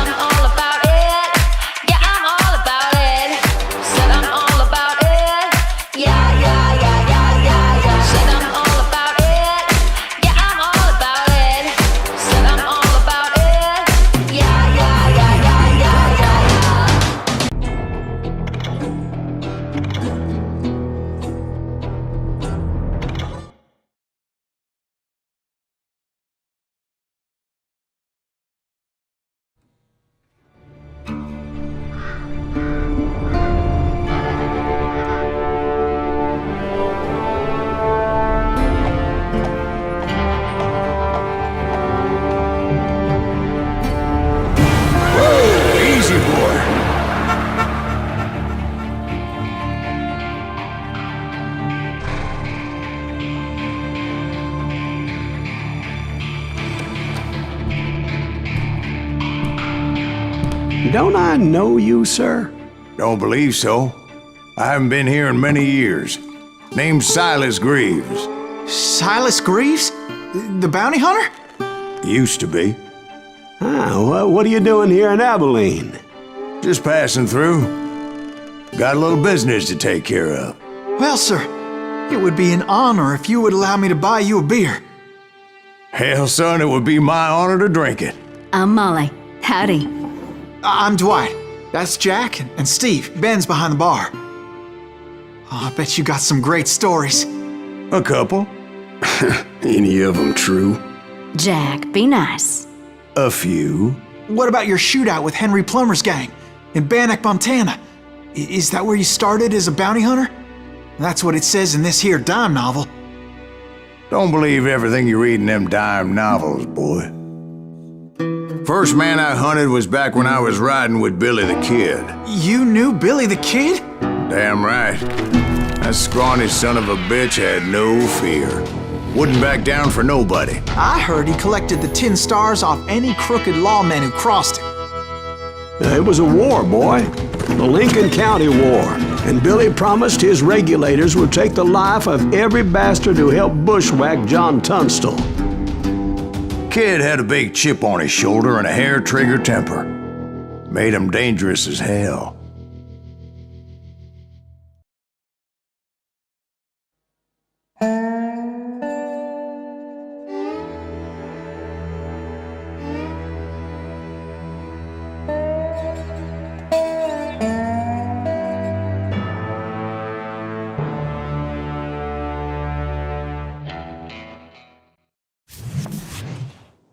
I'm all about it. Yeah, I'm all about it. Said I'm all about it. Yeah, yeah, yeah, yeah, yeah, yeah. Said I'm all about it. Yeah, I'm all about it. Said I'm all about it. Yeah, yeah, yeah, yeah, yeah, yeah, yeah. Easy, boy. Don't I know you, sir? Don't believe so. I haven't been here in many years. Name's Silas Greaves. Silas Greaves? The bounty hunter? Used to be. What are you doing here in Abilene? Just passing through. Got a little business to take care of. Well, sir, it would be an honor if you would allow me to buy you a beer. Hell, son, it would be my honor to drink it. I'm Molly. Howdy. I'm Dwight. That's Jack and Steve. Ben's behind the bar. Oh, I bet you got some great stories. A couple. Any of them true? Jack, be nice. A few. What about your shootout with Henry Plummer's gang in Bannock, Montana? Is that where you started as a bounty hunter? That's what it says in this here dime novel. Don't believe everything you read in them dime novels, boy. First man I hunted was back when I was riding with Billy the Kid. You knew Billy the Kid? Damn right. That scrawny son of a bitch had no fear. Wouldn't back down for nobody. I heard he collected the 10 stars off any crooked lawman who crossed him. It was a war, boy. The Lincoln County War. And Billy promised his regulators would take the life of every bastard who helped bushwhack John Tunstall. Kid had a big chip on his shoulder and a hair-trigger temper. Made him dangerous as hell.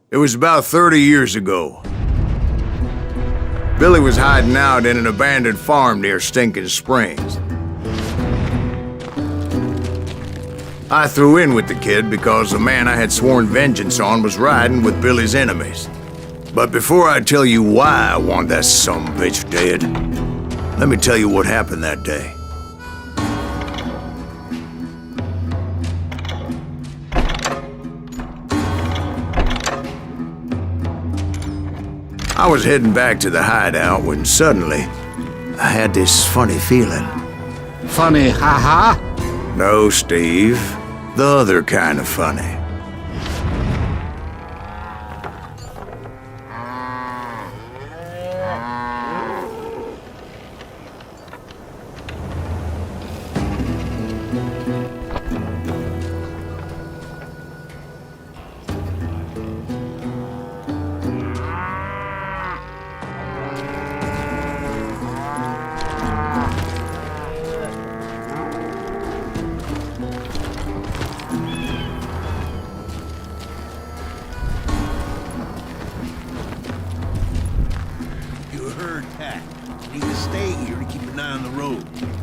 It was about 30 years ago. Billy was hiding out in an abandoned farm near Stinking Springs. I threw in with the kid because the man I had sworn vengeance on was riding with Billy's enemies. But before I tell you why I want that sumbitch dead, let me tell you what happened that day. I was heading back to the hideout when suddenly I had this funny feeling. Funny, haha? No, Steve. The other kind of funny.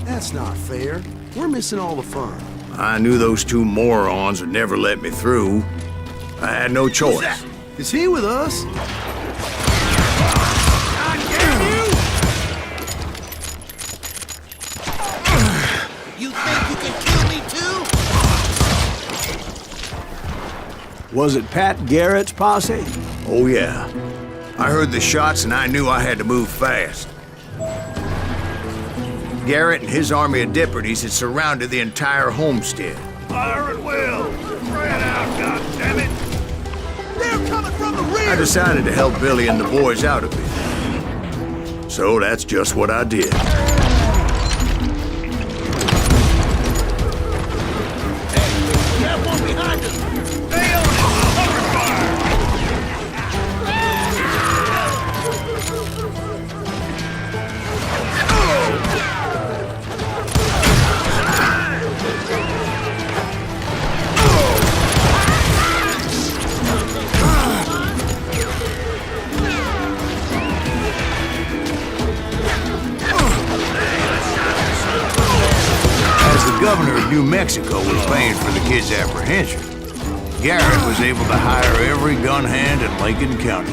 That's not fair. We're missing all the fun. I knew those two morons would never let me through. I had no choice. Is he with us? You think you can kill me too? Was it Pat Garrett's posse? Oh yeah. I heard the shots and I knew I had to move fast. Garrett and his army of deputies had surrounded the entire homestead. Fire at will! Spread out, goddammit! They're coming from the rear! I decided to help Billy and the boys out a bit. So that's just what I did. Got one behind us! Stay on it! Cover fire! As the governor of New Mexico was paying for the kid's apprehension, Garrett was able to hire every gun hand in Lincoln County.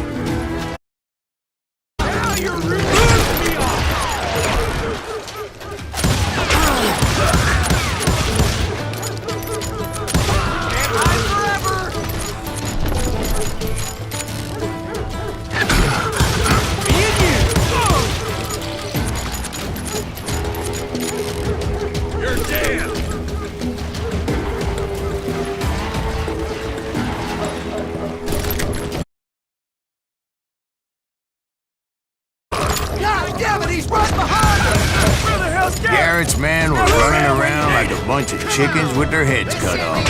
Garrett's men were running around like a bunch of chickens with their heads cut off.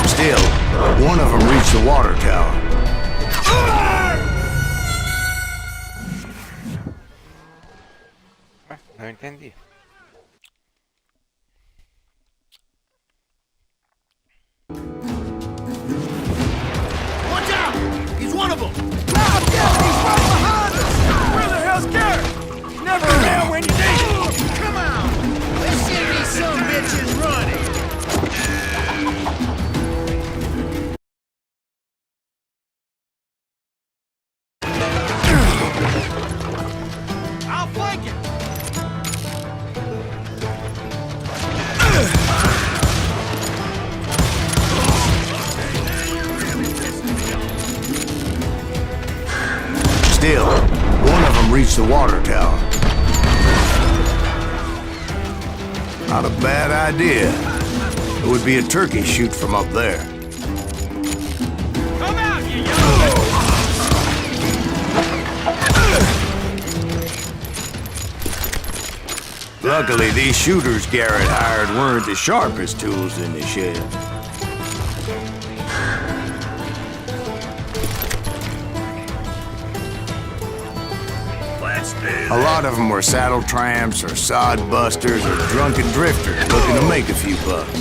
Still, one of them reached the water tower. No entendí. Watch out! He's one of them! Where the hell's Garrett? Never around when you need him. Come on! Let's see these some bitches running! I'll flank him. Still, one of them reached the water tower. Not a bad idea. It would be a turkey shoot from up there. Come out, you young. Luckily, these shooters Garrett hired weren't the sharpest tools in the shed. A lot of them were saddle tramps or sod busters or drunken drifters looking to make a few bucks.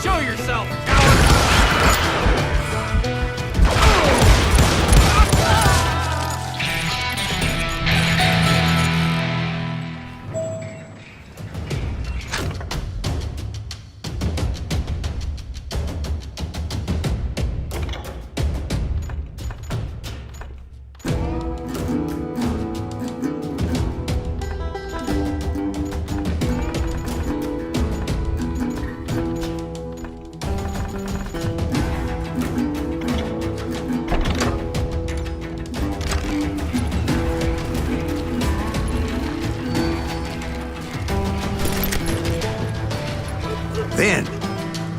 Show yourself, coward. Then,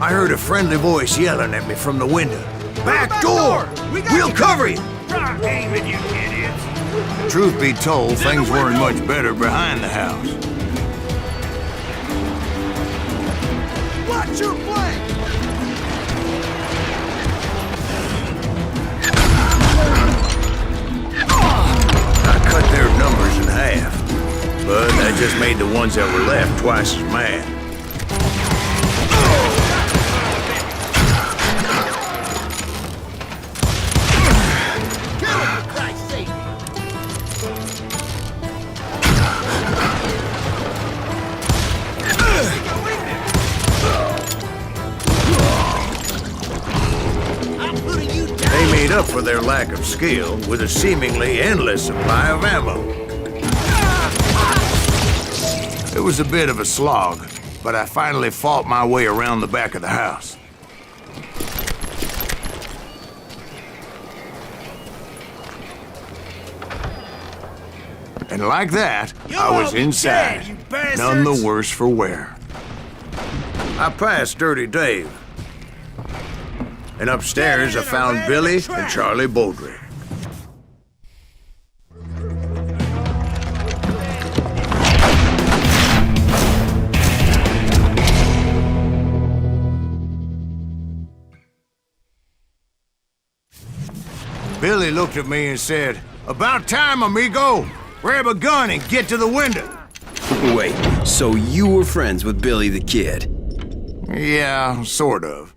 I heard a friendly voice yelling at me from the window. Back door! We'll cover you! Aim at you, idiots. Truth be told, things weren't much better behind the house. Watch your flank! I cut their numbers in half, but that just made the ones that were left twice as mad. Kill him, for Christ's sake! I'm putting you down! They made up for their lack of skill with a seemingly endless supply of ammo. It was a bit of a slog, but I finally fought my way around the back of the house. And like that, I was inside, none the worse for wear. I passed Dirty Dave. And upstairs, I found Billy and Charlie Beaudry. Billy looked at me and said, "About time, amigo. Grab a gun and get to the window." Wait, so you were friends with Billy the Kid? Yeah, sort of.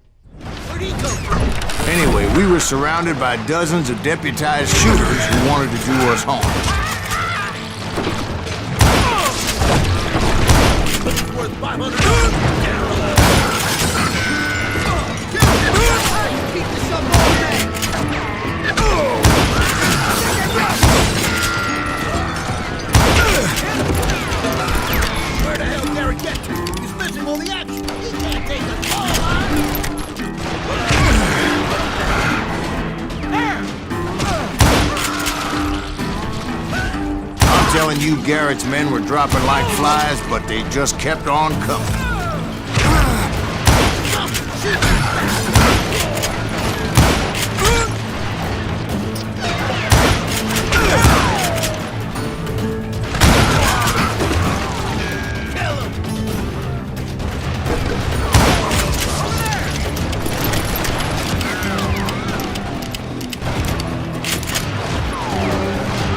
Anyway, we were surrounded by dozens of deputized shooters who wanted to do us harm. Worth $500. Keep this up all day. Where the hell did Derek get to? He's missing all the action. He can't take the ball, I'm telling you, Garrett's men were dropping like flies, but they just kept on coming.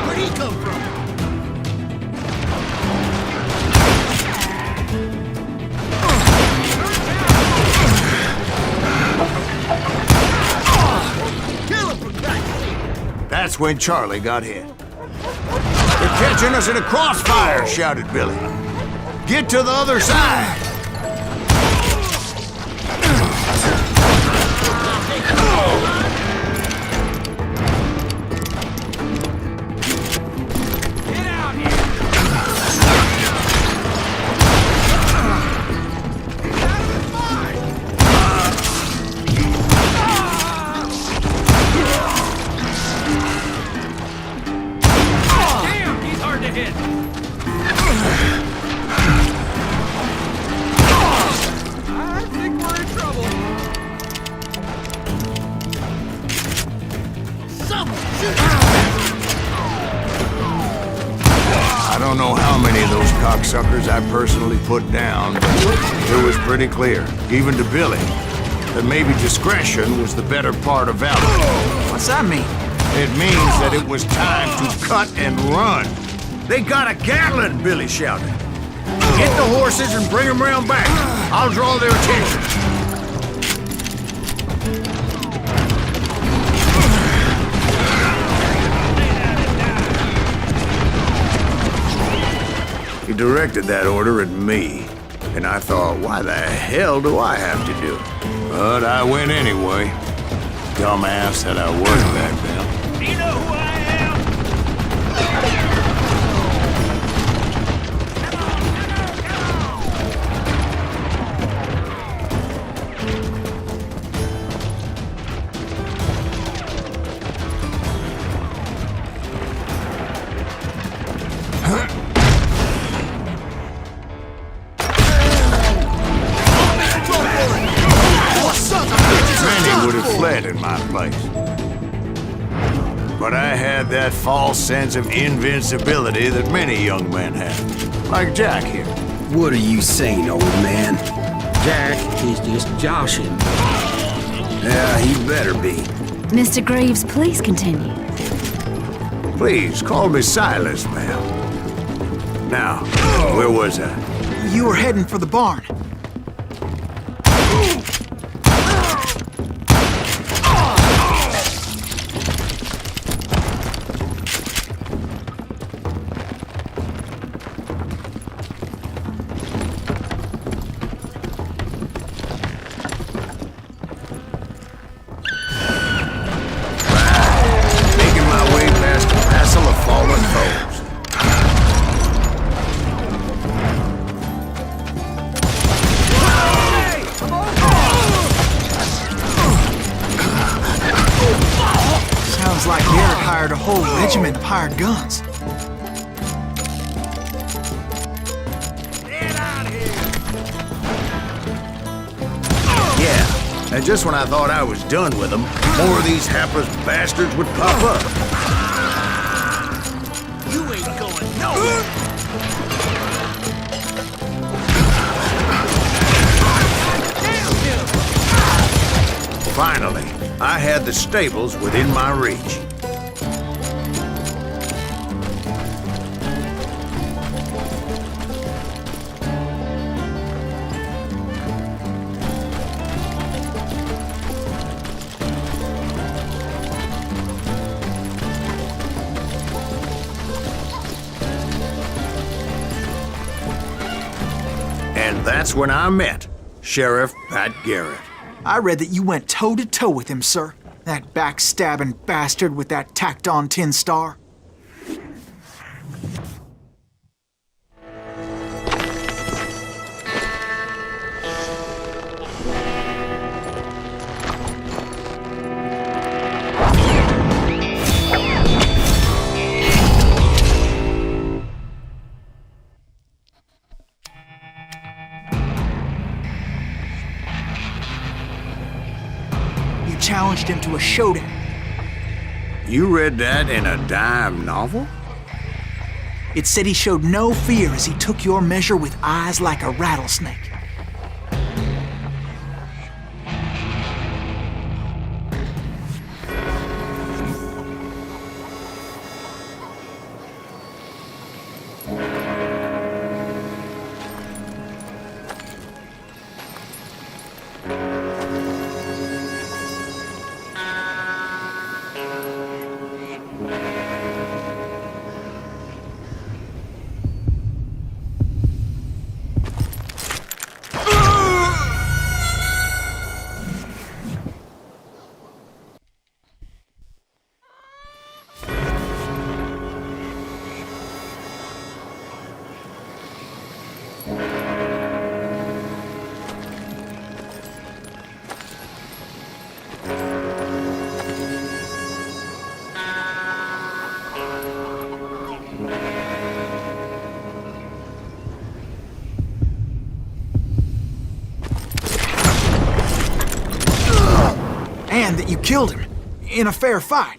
Where'd he come from? Kill him for Christ's sake. That's when Charlie got hit. "They're catching us in a crossfire," shouted Billy. "Get to the other side." Damn, he's hard to hit. I think we're in trouble. Someone shoot. I don't know how many of those cocksuckers I personally put down, but it was pretty clear, even to Billy, that maybe discretion was the better part of valor. What's that mean? It means that it was time to cut and run. "They got a Gatling," Billy shouted. "Get the horses and bring them round back. I'll draw their attention." He directed that order at me, and I thought, why the hell do I have to do it? But I went anyway. Dumbass that I was back then. Do you know who I am? Many would have fled in my place. But I had that false sense of invincibility that many young men have. Like Jack here. What are you saying, old man? Jack, he's just joshing. Yeah, he better be. Mr. Greaves, please continue. Please, call me Silas, ma'am. Now, where was I? You were heading for the barn. Making my way past a passel of fallen foes. Sounds like Garrett hired a whole regiment of hired guns. Get out of here! Yeah, and just when I thought I was done with them, more of these hapless bastards would pop up. You ain't going nowhere! Finally, I had the stables within my reach. And that's when I met Sheriff Pat Garrett. I read that you went toe-to-toe with him, sir. That backstabbing bastard with that tacked-on tin star. Challenged him to a showdown. You read that in a dime novel? It said he showed no fear as he took your measure with eyes like a rattlesnake. And that you killed him in a fair fight.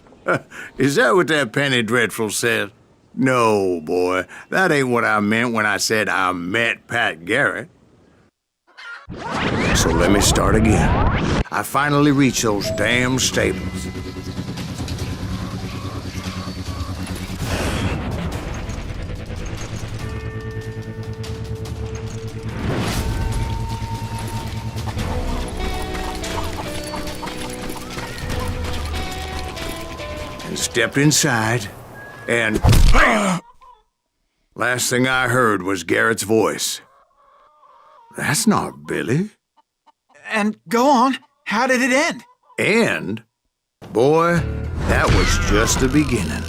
Is that what that penny dreadful said? No, boy. That ain't what I meant when I said I met Pat Garrett. So let me start again. I finally reached those damn stables. Stepped inside, and last thing I heard was Garrett's voice. That's not Billy. And go on, how did it end? And, boy, that was just the beginning.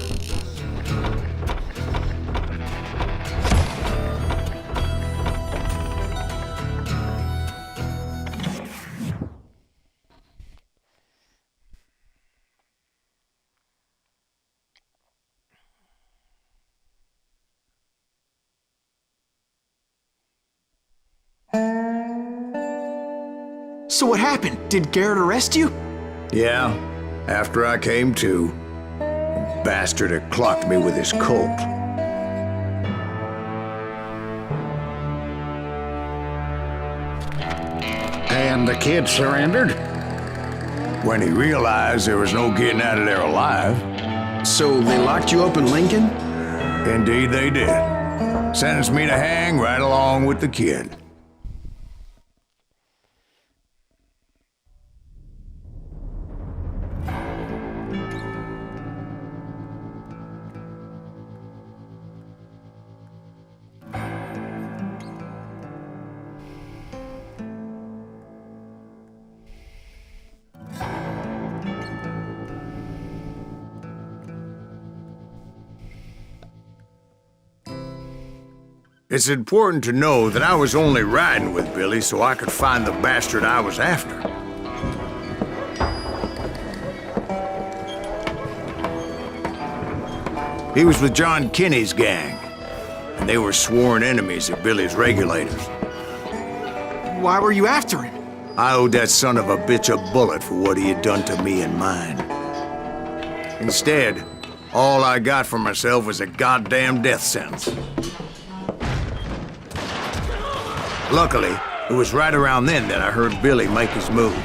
So what happened? Did Garrett arrest you? Yeah, after I came to, the bastard had clocked me with his Colt. And the kid surrendered? When he realized there was no getting out of there alive. So they locked you up in Lincoln? Indeed they did. Sentenced me to hang right along with the kid. It's important to know that I was only riding with Billy so I could find the bastard I was after. He was with John Kinney's gang, and they were sworn enemies of Billy's regulators. Why were you after him? I owed that son of a bitch a bullet for what he had done to me and mine. Instead, all I got for myself was a goddamn death sentence. Luckily, it was right around then that I heard Billy make his move.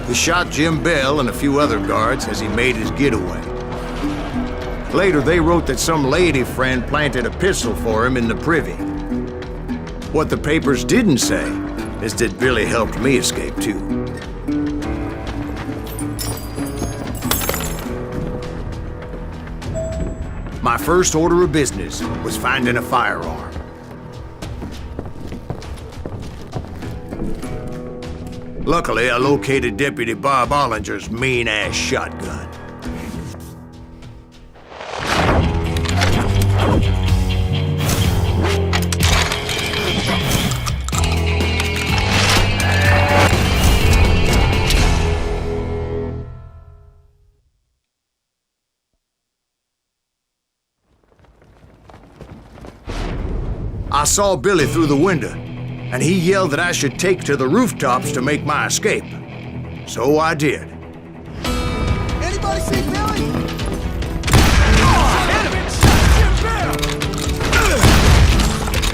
He shot Jim Bell and a few other guards as he made his getaway. Later, they wrote that some lady friend planted a pistol for him in the privy. What the papers didn't say is that Billy helped me escape, too. My first order of business was finding a firearm. Luckily, I located Deputy Bob Ollinger's mean-ass shotgun. I saw Billy through the window, and he yelled that I should take to the rooftops to make my escape. So I did. Anybody see Billy?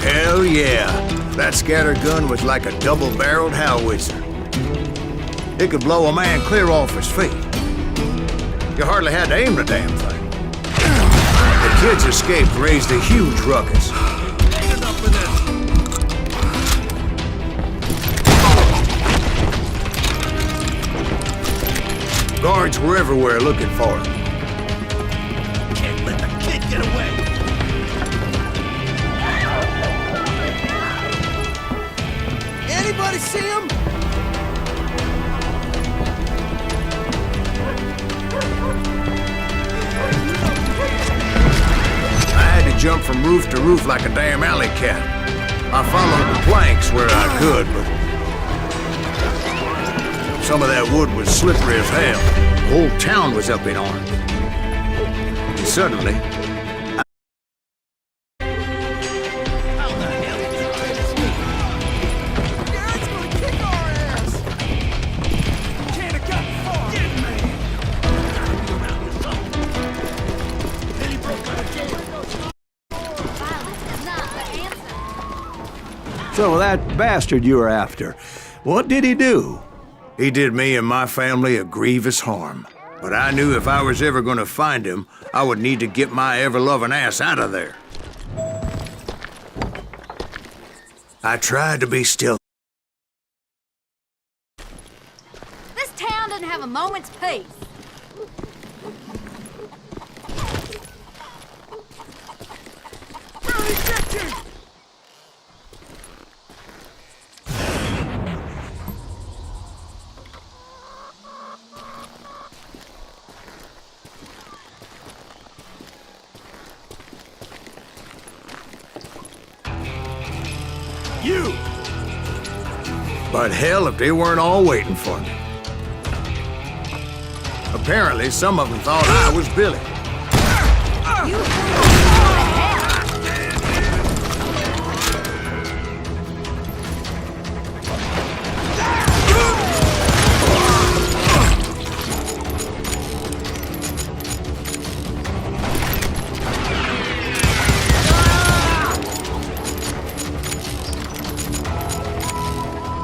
Hell yeah. That scattergun was like a double-barreled howitzer. It could blow a man clear off his feet. You hardly had to aim the damn thing. The kids' escape raised a huge ruckus. Ain't enough of this. Guards were everywhere looking for him. Can't let the kid get away. Anybody see him? I had to jump from roof to roof like a damn alley cat. I followed the planks where I could, but some of that wood was slippery as hell. The whole town was up in arms. And suddenly, How the hell did you try to escape? Garrett's gonna kick our ass! Can't have gotten far. Get man. Around with something. Then he broke out of jail. So that bastard you were after, what did he do? he did me and my family a grievous harm. But I knew if I was ever going to find him, I would need to get my ever-loving ass out of there. I tried to be still. This town doesn't have a moment's peace. Billy, get you! You! But hell, if they weren't all waiting for me. Apparently, some of them thought I was Billy.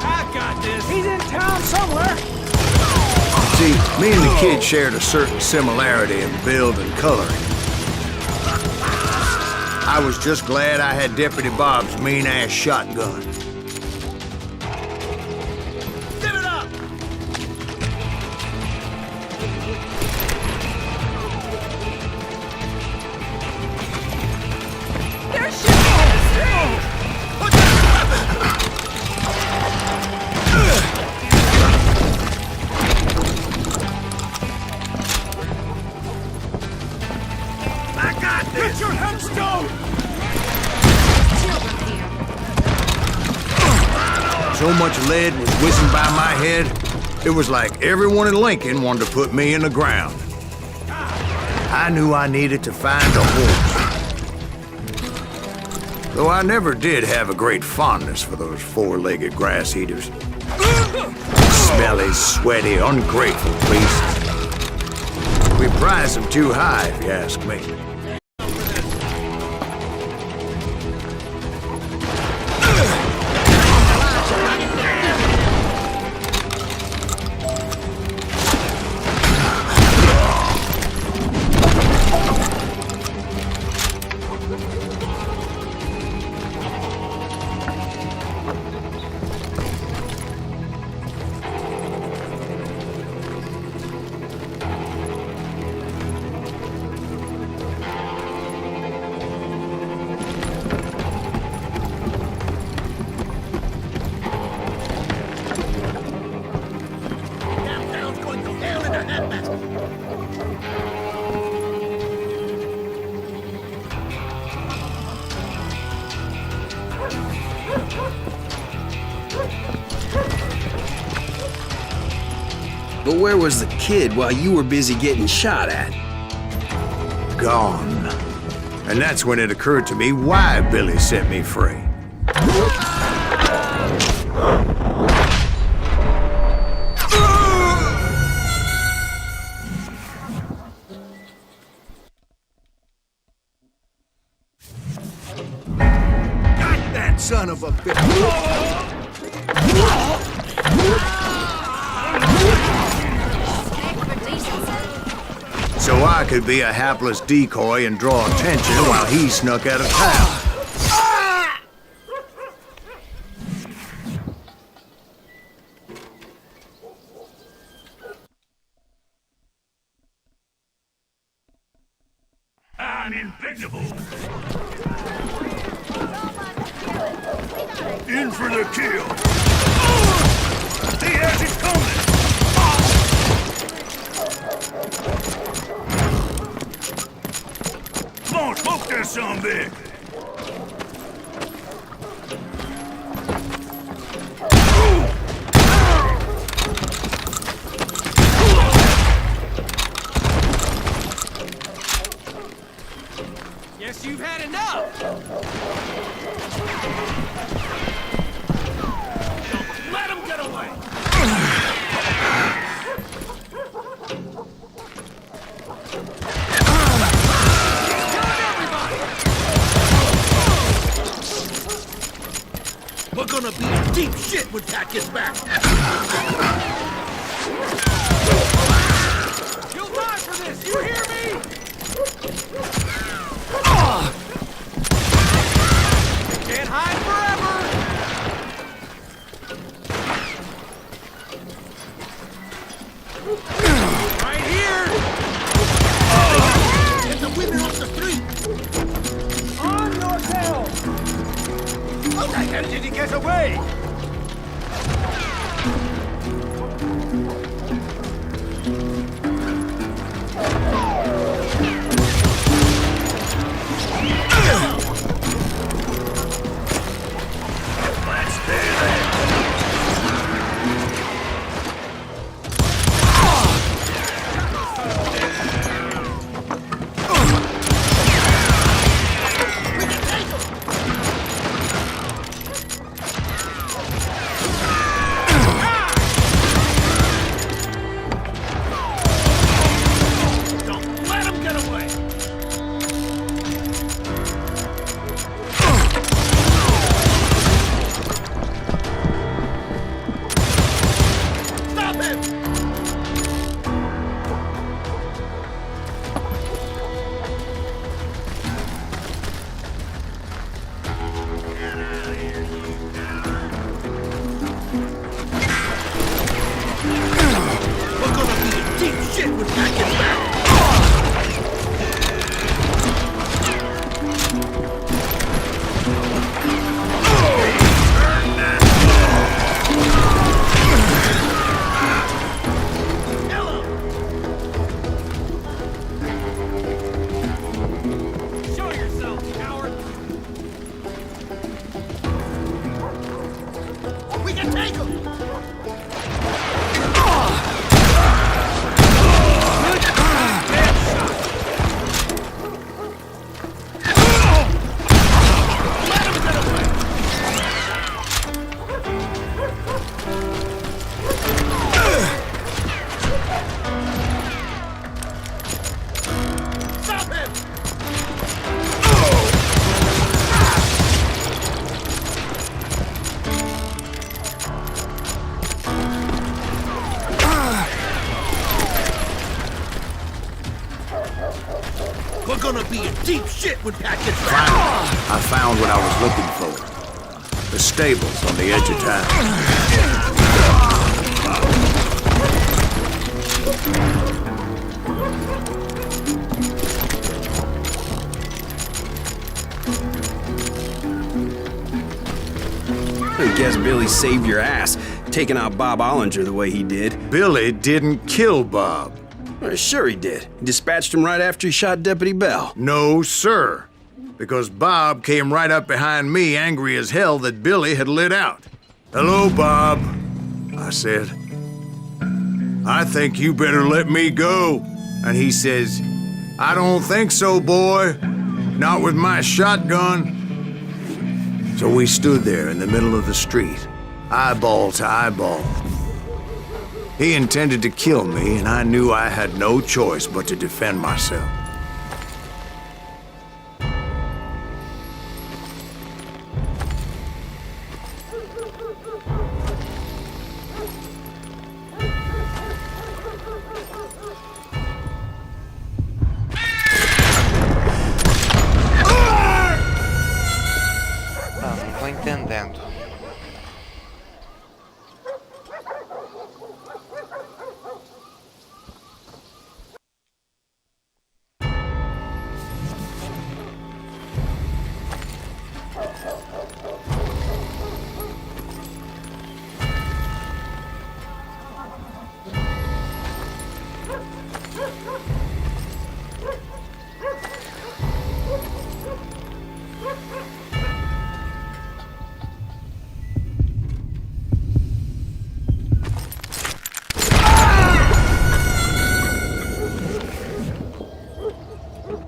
I got this. He's in town somewhere. See, me and the kid shared a certain similarity in build and coloring. I was just glad I had Deputy Bob's mean-ass shotgun. Give it up! They're shooting! Put down your weapon! I got this! Get your headstone! So much lead was whizzing by my head, it was like everyone in Lincoln wanted to put me in the ground. I knew I needed to find a horse. Though I never did have a great fondness for those four-legged grass eaters. Smelly, sweaty, ungrateful beasts. We prize them too high, if you ask me. But where was the kid while you were busy getting shot at? Gone. And that's when it occurred to me why Billy set me free. Got that son of a bitch! So I could be a hapless decoy and draw attention while he snuck out of town. I'm impregnable! In for the kill! He has it coming! Come on, smoke that son big! Guess you've had enough! Let him get away! We're gonna be in deep shit when Pat gets back! You'll die for this, you hear me? Can't hide forever! Right here! Get the women off the street! On your tail! How the hell did he get away? shit when Pat gets Finally, back! I found what I was looking for. The stables on the edge of town. I guess Billy saved your ass, taking out Bob Ollinger the way he did. Billy didn't kill Bob. Well, sure he did. He dispatched him right after he shot Deputy Bell. No, sir. Because Bob came right up behind me, angry as hell that Billy had lit out. "Hello, Bob," I said. "I think you better let me go." And he says, "I don't think so, boy. Not with my shotgun." So we stood there in the middle of the street, eyeball to eyeball. He intended to kill me, and I knew I had no choice but to defend myself. Não tô entendendo.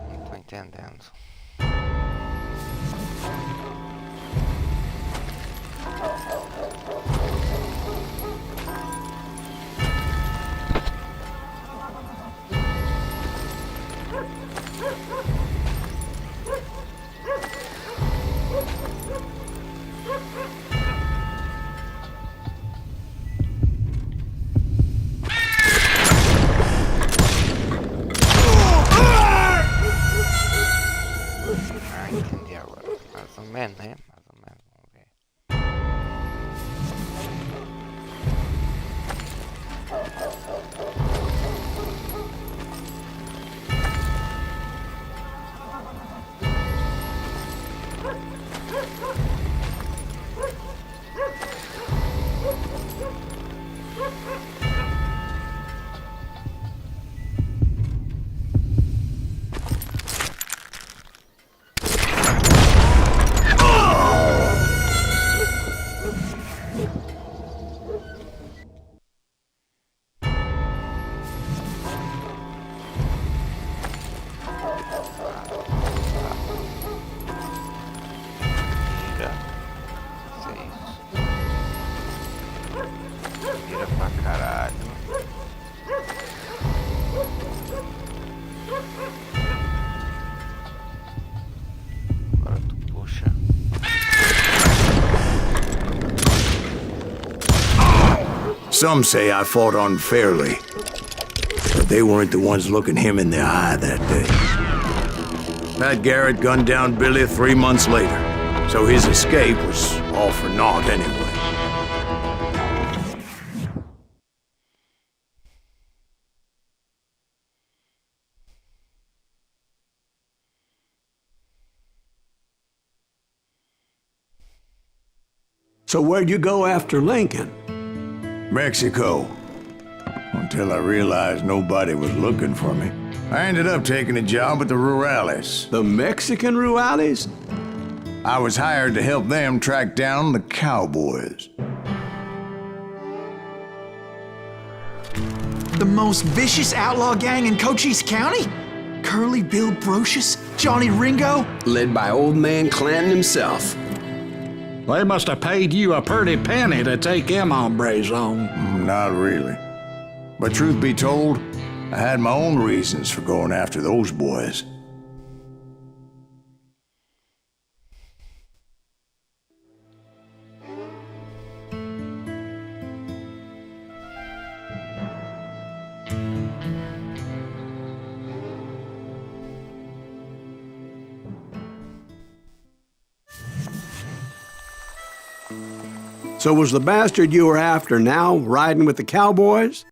Não tô entendendo. Ah, entendi agora. Mais ou menos, né? Mais ou menos, vamos ver. Vira. Seis. Vira pra caralho. Agora tu puxa. Some say I fought unfairly, but they weren't the ones looking him in the eye that day. Pat Garrett gunned down Billy 3 months later, so his escape was all for naught anyway. So where'd you go after Lincoln? Mexico. Until I realized nobody was looking for me. I ended up taking a job at the Rurales. The Mexican Rurales? I was hired to help them track down the cowboys. The most vicious outlaw gang in Cochise County? Curly Bill Brocious? Johnny Ringo? Led by old man Clanton himself. They must have paid you a pretty penny to take them hombres on. Not really. But truth be told, I had my own reasons for going after those boys. So was the bastard you were after now riding with the cowboys?